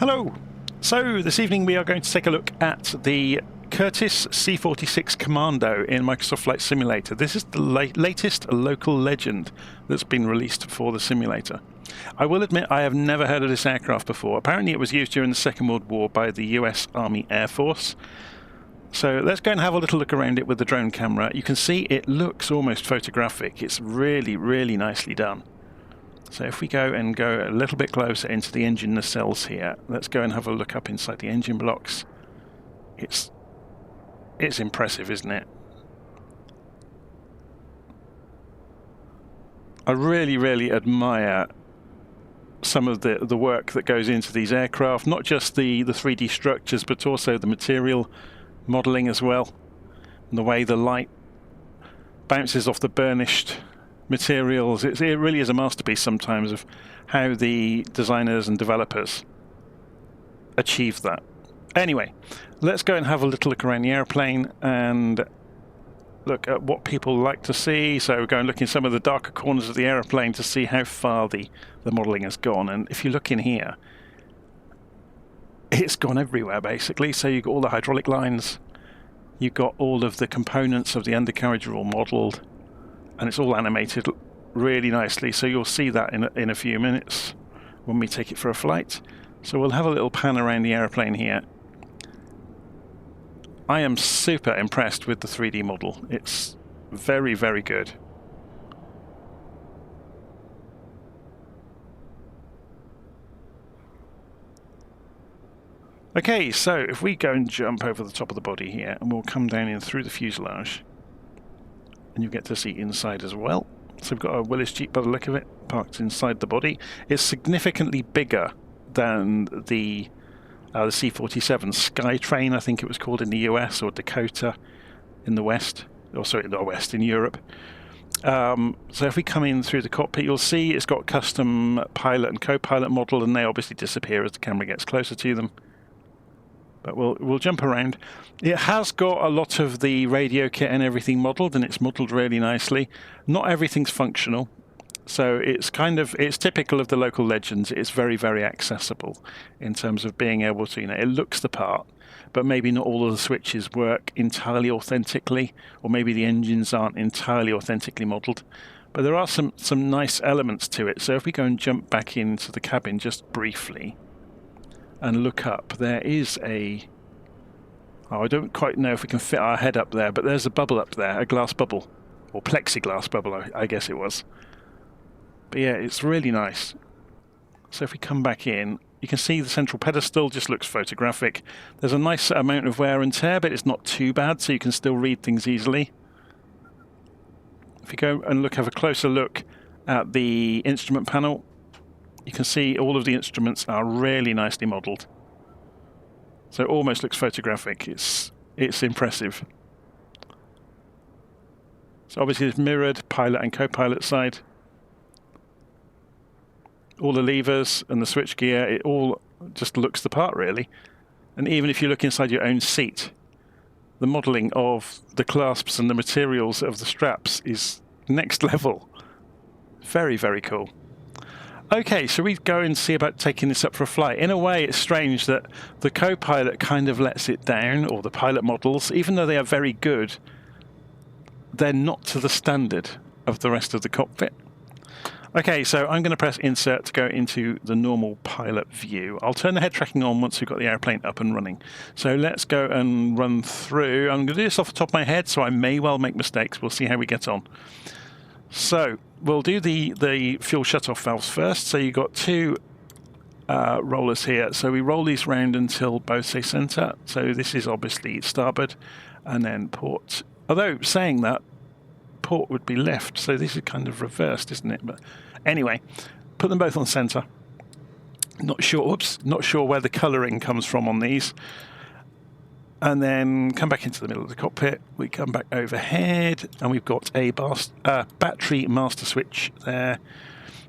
Hello! So this evening we are going to take a look at the Curtis C46 Commando in Microsoft Flight Simulator. This is the latest local legend that's been released for the simulator. I will admit I have never heard of this aircraft before. Apparently it was used during the Second World War by the US Army Air Force. So let's go and have a little look around it with the drone camera. You can see it looks almost photographic. It's really, really nicely done. So if we go a little bit closer into the engine nacelles here, let's go and have a look up inside the engine blocks. It's impressive, isn't it? I really, really admire some of the work that goes into these aircraft, not just the 3D structures, but also the material modelling as well, and the way the light bounces off the burnished materials. It really is a masterpiece sometimes of how the designers and developers achieve that. Anyway, let's go and have a little look around the airplane and look at what people like to see. So go and look in some of the darker corners of the airplane to see how far the modelling has gone. And if you look in here, it's gone everywhere basically. So you've got all the hydraulic lines, you've got all of the components of the undercarriage are all modelled, and it's all animated really nicely. So you'll see that in a few minutes when we take it for a flight. So we'll have a little pan around the airplane here. I am super impressed with the 3D model. It's very, very good. Okay, so if we go and jump over the top of the body here, and we'll come down in through the fuselage, and you'll get to see inside as well. So we've got a Willis Jeep by the look of it, parked inside the body. It's significantly bigger than the C47 Skytrain, I think it was called in the US, or Dakota in the West, or sorry, not West, in Europe. So if we come in through the cockpit, you'll see it's got custom pilot and co-pilot model, and they obviously disappear as the camera gets closer to them. But we'll jump around. It has got a lot of the radio kit and everything modelled, and it's modelled really nicely. Not everything's functional, so it's typical of the local legends. It's very, very accessible in terms of being able to, it looks the part, but maybe not all of the switches work entirely authentically, or maybe the engines aren't entirely authentically modelled. But there are some nice elements to it. So if we go and jump back into the cabin just briefly and look up, there is I don't quite know if we can fit our head up there, but there's a bubble up there, a glass bubble, or plexiglass bubble, I guess it was. But yeah, it's really nice. So if we come back in, you can see the central pedestal just looks photographic. There's a nice amount of wear and tear, but it's not too bad, so you can still read things easily. If you go and have a closer look at the instrument panel, you can see all of the instruments are really nicely modelled. So it almost looks photographic. It's impressive. So obviously it's mirrored pilot and co-pilot side. All the levers and the switch gear, it all just looks the part really. And even if you look inside your own seat, the modelling of the clasps and the materials of the straps is next level. Very, very cool. Okay, so we go and see about taking this up for a flight. In a way, it's strange that the co-pilot kind of lets it down, or the pilot models, even though they are very good, they're not to the standard of the rest of the cockpit. Okay, so I'm going to press insert to go into the normal pilot view. I'll turn the head tracking on once we've got the airplane up and running. So let's go and run through. I'm going to do this off the top of my head, so I may well make mistakes. We'll see how we get on. So we'll do the fuel shutoff valves first. So you've got two rollers here. So we roll these round until both say center. So this is obviously starboard, and then port. Although saying that, port would be left. So this is kind of reversed, isn't it? But anyway, put them both on center. Not sure where the colouring comes from on these. And then come back into the middle of the cockpit. We come back overhead, and we've got a battery master switch there.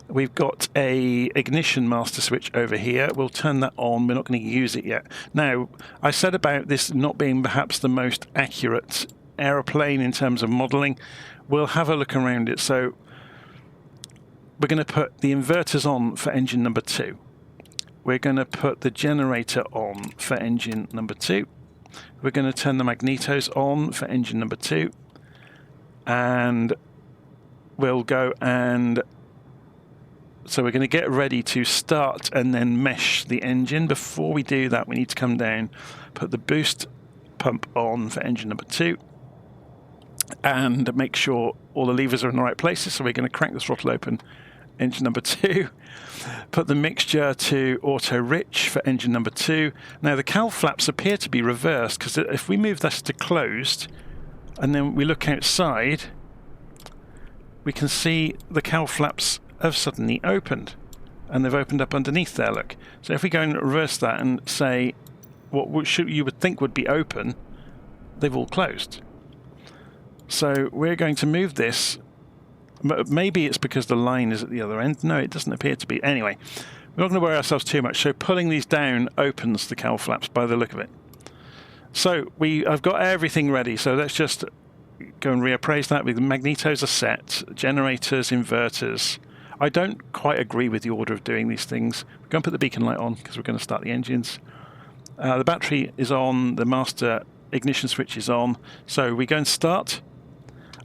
We've got a ignition master switch over here. We'll turn that on. We're not going to use it yet. Now, I said about this not being perhaps the most accurate aeroplane in terms of modelling. We'll have a look around it. So we're going to put the inverters on for engine number 2. we're going to put the generator on for engine number 2. We're going to turn the magnetos on for engine number 2. And we'll go and... So we're going to get ready to start and then mesh the engine. Before we do that, we need to come down, put the boost pump on for engine number 2. And make sure all the levers are in the right places. So we're going to crank the throttle open, engine number 2. Put the mixture to auto rich for engine number 2. Now the cowl flaps appear to be reversed, because if we move this to closed and then we look outside, we can see the cowl flaps have suddenly opened, and they've opened up underneath there, look. So if we go and reverse that and say what you would think would be open, they've all closed. So we're going to move this. Maybe it's because the line is at the other end. No, it doesn't appear to be. Anyway, we're not going to worry ourselves too much. So pulling these down opens the cowl flaps by the look of it. So I've got everything ready. So let's just go and reappraise that. The magnetos are set, generators, inverters. I don't quite agree with the order of doing these things. We're going to put the beacon light on because we're going to start the engines. The battery is on. The master ignition switch is on. So we go and start.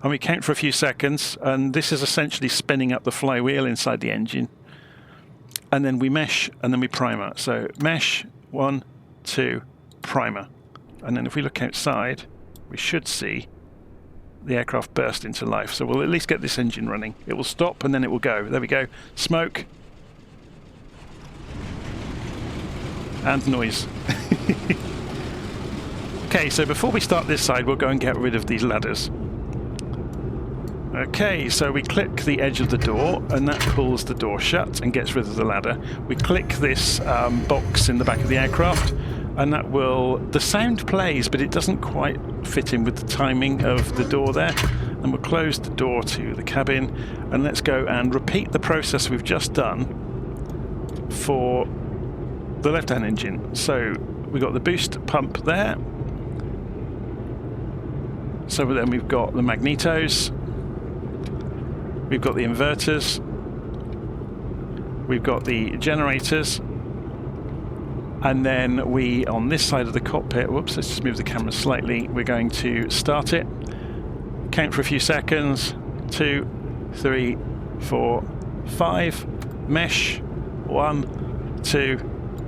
And we count for a few seconds, and this is essentially spinning up the flywheel inside the engine. And then we mesh, and then we primer. So mesh, 1, 2, primer. And then if we look outside, we should see the aircraft burst into life. So we'll at least get this engine running. It will stop, and then it will go. There we go. Smoke. And noise. Okay, so before we start this side, we'll go and get rid of these ladders. Okay, so we click the edge of the door, and that pulls the door shut and gets rid of the ladder. We click this box in the back of the aircraft, and that will... The sound plays, but it doesn't quite fit in with the timing of the door there. And we'll close the door to the cabin, and let's go and repeat the process we've just done for the left-hand engine. So we've got the boost pump there. So then we've got the magnetos. We've got the inverters, we've got the generators, and then on this side of the cockpit, whoops, let's just move the camera slightly, we're going to start it, count for a few seconds, 2, 3, 4, 5, mesh, 1, 2,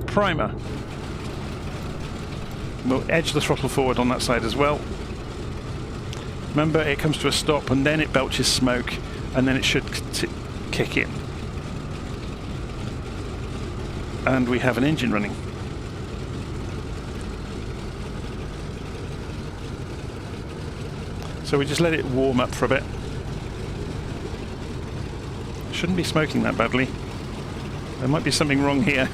primer. We'll edge the throttle forward on that side as well. Remember, it comes to a stop and then it belches smoke, and then it should kick in. And we have an engine running. So we just let it warm up for a bit. Shouldn't be smoking that badly. There might be something wrong here.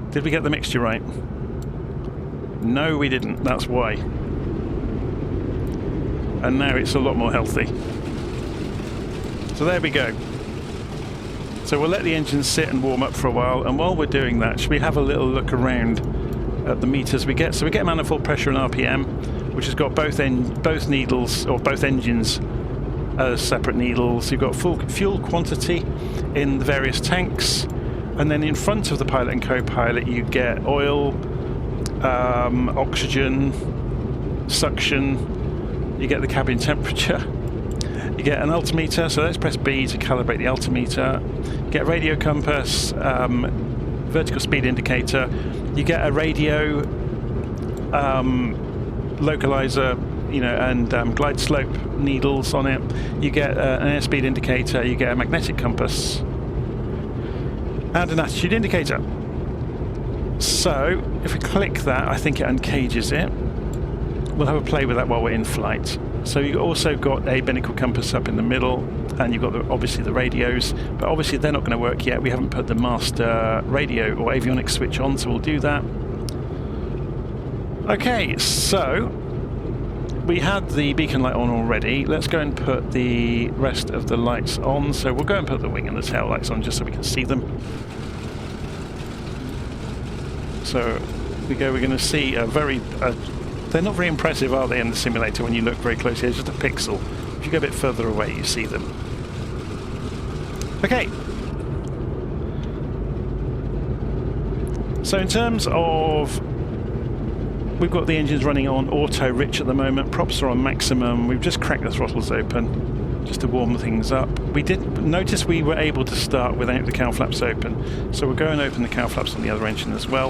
Did we get the mixture right? No, we didn't. That's why. And now it's a lot more healthy. So there we go. So we'll let the engine sit and warm up for a while, and while we're doing that, should we have a little look around at the meters we get? So we get manifold pressure and RPM, which has got both needles, or both engines as separate needles. You've got full fuel quantity in the various tanks, and then in front of the pilot and co-pilot you get oil, oxygen, suction. You get the cabin temperature, you get an altimeter, so let's press B to calibrate the altimeter, you get radio compass, vertical speed indicator, you get a radio localizer, and glide slope needles on it, you get an airspeed indicator, you get a magnetic compass, and an attitude indicator. So if we click that, I think it uncages it. We'll have a play with that while we're in flight. So you've also got a binnacle compass up in the middle, and you've got obviously the radios, but obviously they're not going to work yet. We haven't put the master radio or avionics switch on, so we'll do that. Okay, so we had the beacon light on already. Let's go and put the rest of the lights on. So we'll go and put the wing and the tail lights on just so we can see them. So we're going to see a very... they're not very impressive, are they, in the simulator when you look very closely? It's just a pixel. If you go a bit further away, you see them. Okay. So in terms of, we've got the engines running on auto rich at the moment, props are on maximum, we've just cracked the throttles open just to warm things up. We did notice we were able to start without the cowl flaps open, so we'll go and open the cowl flaps on the other engine as well.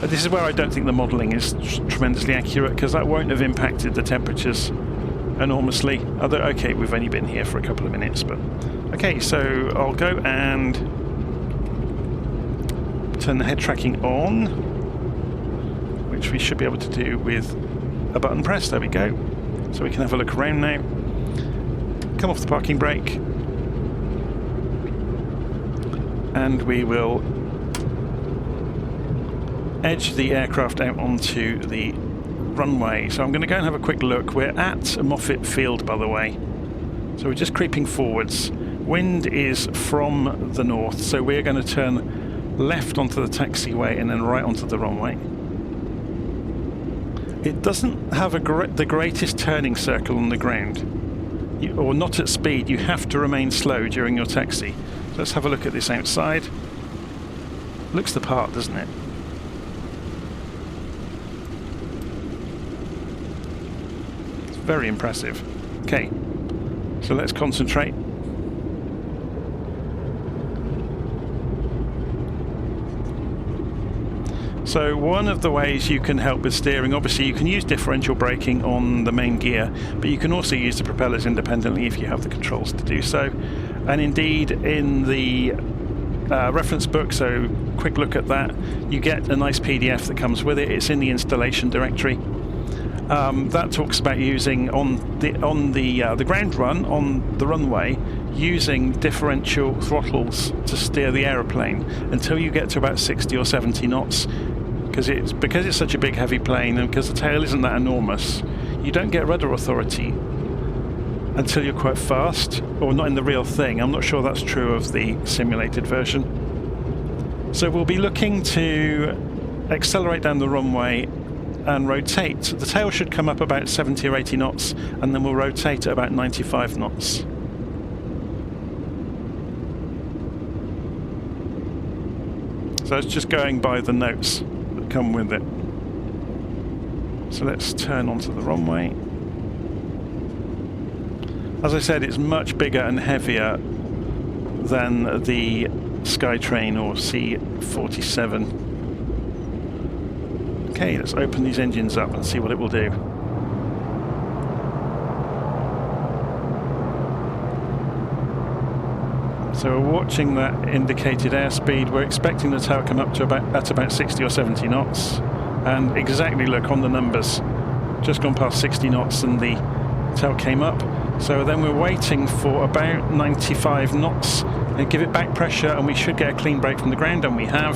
This is where I don't think the modelling is tremendously accurate, because that won't have impacted the temperatures enormously. Although, okay, we've only been here for a couple of minutes, but okay, so I'll go and turn the head tracking on, which we should be able to do with a button press. There we go. So we can have a look around now. Come off the parking brake, and we will edge the aircraft out onto the runway. So I'm going to go and have a quick look. We're at Moffett Field, by the way, so we're just creeping forwards. Wind is from the north, so we're going to turn left onto the taxiway and then right onto the runway. It doesn't have the greatest turning circle on the ground, or not at speed. You have to remain slow during your taxi. So let's have a look at this outside. Looks the part, doesn't it? It's very impressive. Okay, so let's concentrate. So one of the ways you can help with steering, obviously you can use differential braking on the main gear, but you can also use the propellers independently if you have the controls to do so. And indeed in the reference book, so quick look at that, you get a nice PDF that comes with it. It's in the installation directory. That talks about using on the ground run on the runway, using differential throttles to steer the aeroplane until you get to about 60 or 70 knots. Because it's such a big heavy plane, and because the tail isn't that enormous, you don't get rudder authority until you're quite fast, or not in the real thing. I'm not sure that's true of the simulated version. So we'll be looking to accelerate down the runway and rotate. The tail should come up about 70 or 80 knots, and then we'll rotate at about 95 knots. So it's just going by the notes that come with it. So let's turn onto the runway. As I said, it's much bigger and heavier than the Skytrain or C47. Okay, let's open these engines up and see what it will do. So we're watching that indicated airspeed. We're expecting the tail to come up to about 60 or 70 knots. And exactly, look on the numbers, just gone past 60 knots and the tail came up. So then we're waiting for about 95 knots and give it back pressure, and we should get a clean brake from the ground, and we have.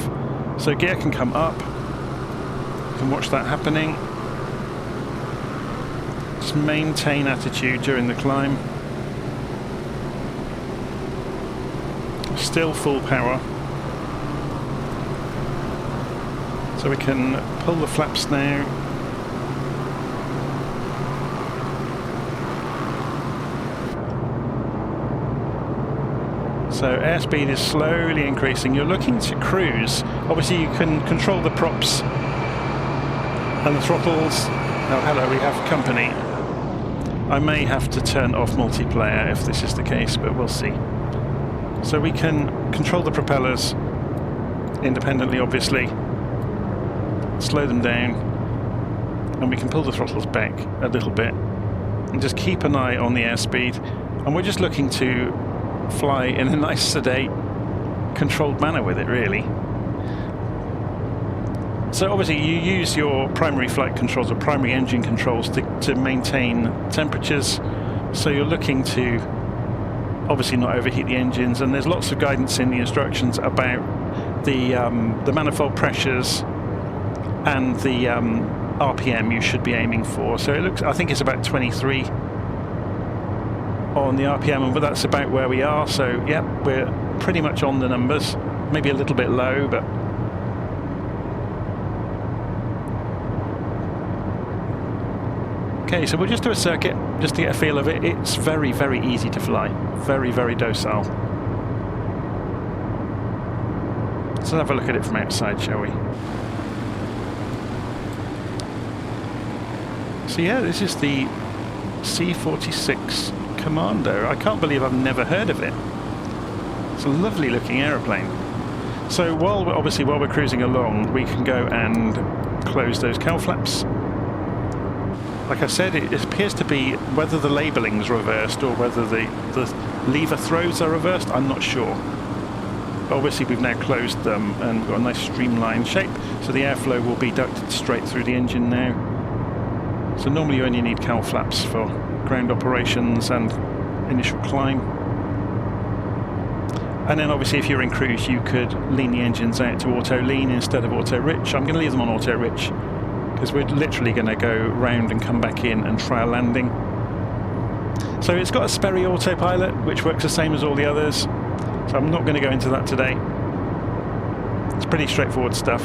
So gear can come up. You can watch that happening. Just maintain attitude during the climb. Still full power. So we can pull the flaps now. So airspeed is slowly increasing. You're looking to cruise. Obviously you can control the props and the throttles. Oh, hello, we have company. I may have to turn off multiplayer if this is the case, but we'll see. So we can control the propellers independently, obviously, slow them down, and we can pull the throttles back a little bit and just keep an eye on the airspeed. And we're just looking to fly in a nice, sedate, controlled manner with it, really. So obviously you use your primary flight controls or primary engine controls to maintain temperatures. So you're looking to obviously not overheat the engines, and there's lots of guidance in the instructions about the manifold pressures and the RPM you should be aiming for. So it looks, I think it's about 23 on the RPM, but that's about where we are. So yeah, we're pretty much on the numbers, maybe a little bit low, but okay, so we'll just do a circuit just to get a feel of it. It's very, very easy to fly. Very, very docile. Let's have a look at it from outside, shall we? So yeah, this is the C46 Commando. I can't believe I've never heard of it. It's a lovely looking aeroplane. So while we're cruising along, we can go and close those cowl flaps. Like I said, it appears to be whether the labelling's reversed or whether the lever throws are reversed, I'm not sure. But obviously we've now closed them and we've got a nice streamlined shape, so the airflow will be ducted straight through the engine now. So normally you only need cowl flaps for ground operations and initial climb. And then obviously if you're in cruise you could lean the engines out to auto lean instead of auto rich. I'm going to leave them on auto rich because we're literally going to go round and come back in and try a landing. So it's got a Sperry autopilot which works the same as all the others, so I'm not going to go into that today. It's pretty straightforward stuff.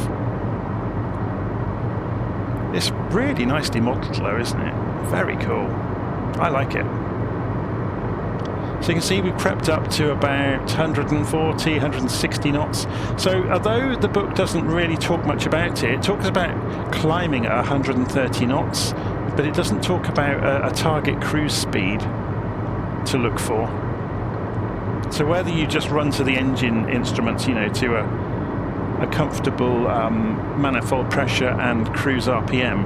It's really nicely modelled though, isn't it? Very cool. I like it. So you can see we've crept up to about 140, 160 knots. So although the book doesn't really talk much about it, it talks about climbing at 130 knots, but it doesn't talk about a target cruise speed to look for. So whether you just run to the engine instruments, you know, to a comfortable manifold pressure and cruise RPM,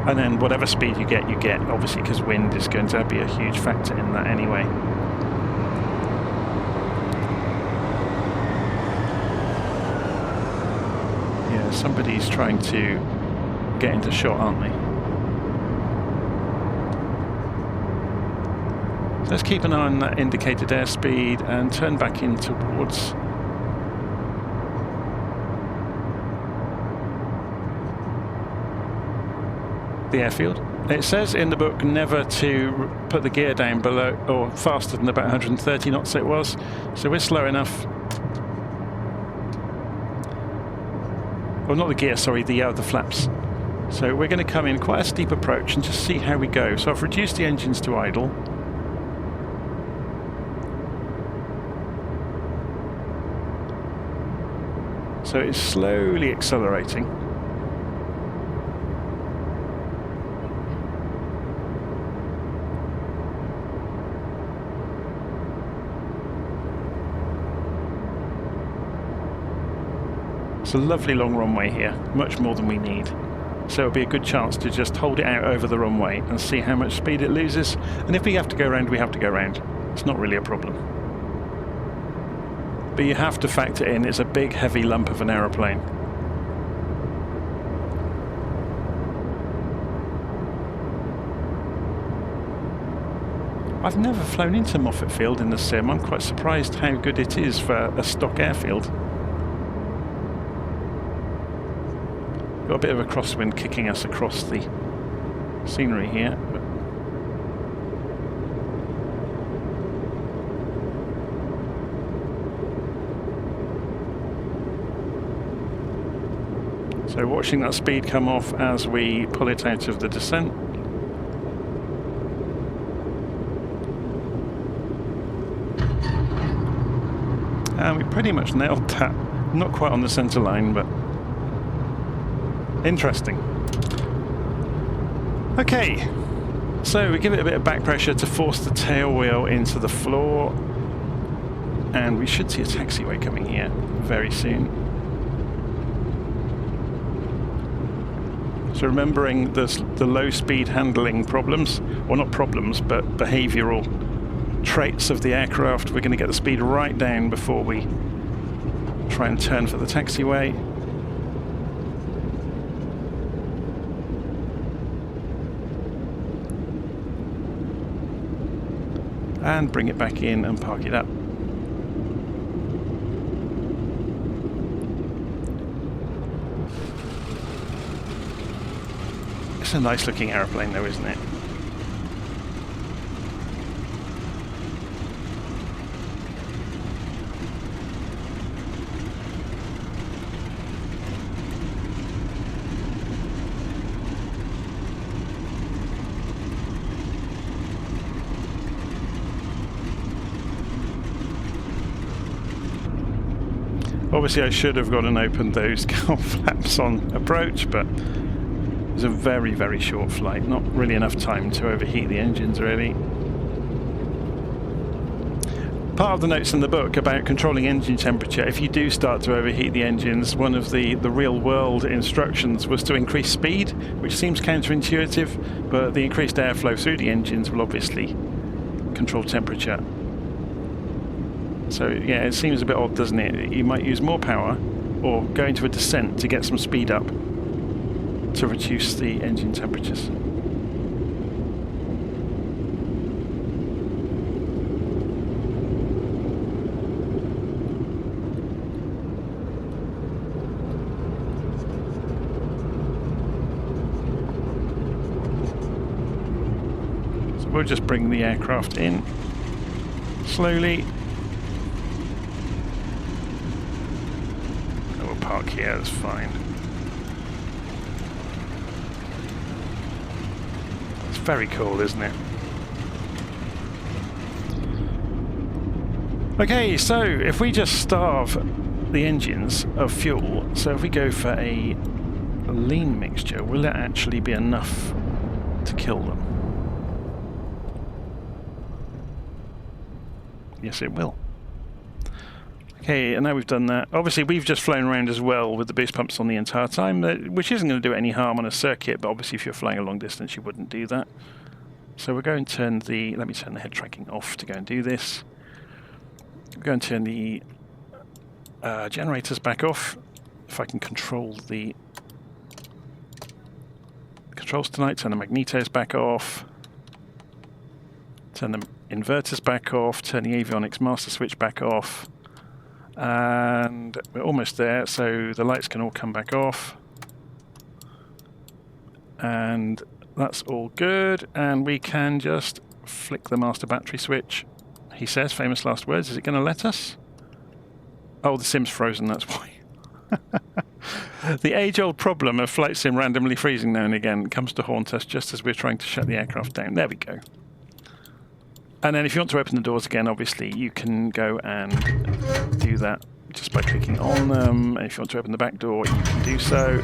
and then whatever speed you get, obviously, because wind is going to be a huge factor in that anyway. Yeah, somebody's trying to get into shot, aren't they? So let's keep an eye on that indicated airspeed and turn back in towards the airfield. It says in the book never to put the gear down below or faster than about 130 knots it was, so we're slow enough. Well, not the gear, sorry, the flaps. So we're going to come in quite a steep approach and just see how we go. So I've reduced the engines to idle. So it's slowly accelerating. It's a lovely long runway here, much more than we need. So it'll be a good chance to just hold it out over the runway and see how much speed it loses. And if we have to go around, we have to go around. It's not really a problem. But you have to factor in, it's a big heavy lump of an aeroplane. I've never flown into Moffett Field in the sim. I'm quite surprised how good it is for a stock airfield. Got a bit of a crosswind kicking us across the scenery here. So watching that speed come off as we pull it out of the descent. And we pretty much nailed that. Not quite on the centre line, but interesting. Okay, so we give it a bit of back pressure to force the tail wheel into the floor, and we should see a taxiway coming here very soon. So remembering the low speed handling problems, well not problems, but behavioural traits of the aircraft, we're going to get the speed right down before we try and turn for the taxiway. And bring it back in and park it up. It's a nice looking aeroplane though, isn't it? Obviously I should have gone and opened those cowl flaps on approach, but it was a very, very short flight. Not really enough time to overheat the engines, really. Part of the notes in the book about controlling engine temperature, if you do start to overheat the engines, one of the real-world instructions was to increase speed, which seems counterintuitive, but the increased airflow through the engines will obviously control temperature. So yeah, it seems a bit odd, doesn't it? You might use more power or go into a descent to get some speed up to reduce the engine temperatures. We'll just bring the aircraft in slowly. And we'll park here, that's fine. It's very cool, isn't it? Okay, so if we just starve the engines of fuel, so if we go for a lean mixture, will it actually be enough to kill them? Yes, it will. Okay, and now we've done that. Obviously, we've just flown around as well with the boost pumps on the entire time, which isn't going to do any harm on a circuit, but obviously if you're flying a long distance, you wouldn't do that. So we're going to turn the... Let me turn the head tracking off to go and do this. We're going to turn the generators back off. If I can control the controls tonight, turn the magnetos back off. Turn the inverters back off, turn the avionics master switch back off, and we're almost there, so the lights can all come back off, and that's all good, and we can just flick the master battery switch. He says, famous last words, is it going to let us? Oh, the sim's frozen, that's why. The age-old problem of flight sim randomly freezing now and again comes to haunt us just as we're trying to shut the aircraft down. There we go. And then if you want to open the doors again, obviously you can go and do that just by clicking on them. And if you want to open the back door, you can do so.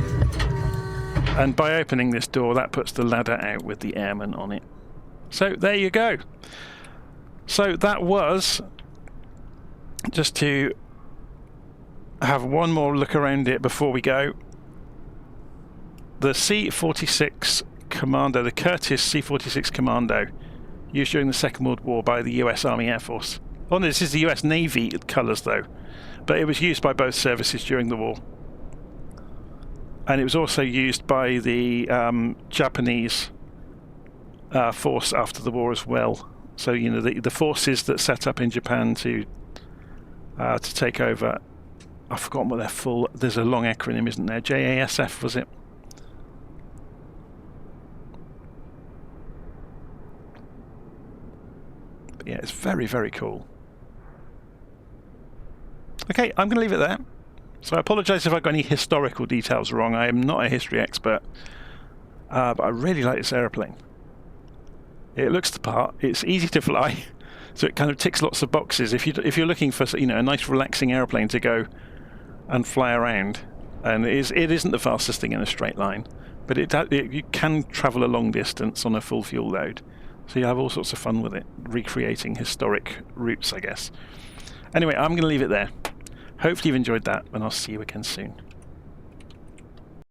And by opening this door, that puts the ladder out with the airman on it. So there you go. So that was, just to have one more look around it before we go, the C46 Commando, the Curtis C46 Commando, used during the Second World War by the US Army Air Force. Oh, this is the US Navy colours though, but it was used by both services during the war. And it was also used by the Japanese force after the war as well. So, you know, the forces that set up in Japan to take over, I've forgotten what their full, there's a long acronym, isn't there? JASF, was it? Yeah, it's very, very cool. Okay, I'm going to leave it there. So I apologise if I've got any historical details wrong. I am not a history expert, but I really like this aeroplane. It looks the part. It's easy to fly, so it kind of ticks lots of boxes. If you're looking for, you know, a nice relaxing aeroplane to go and fly around, and it isn't the fastest thing in a straight line, but you can travel a long distance on a full fuel load. So you have all sorts of fun with it, recreating historic routes, I guess. Anyway, I'm going to leave it there. Hopefully you've enjoyed that, and I'll see you again soon.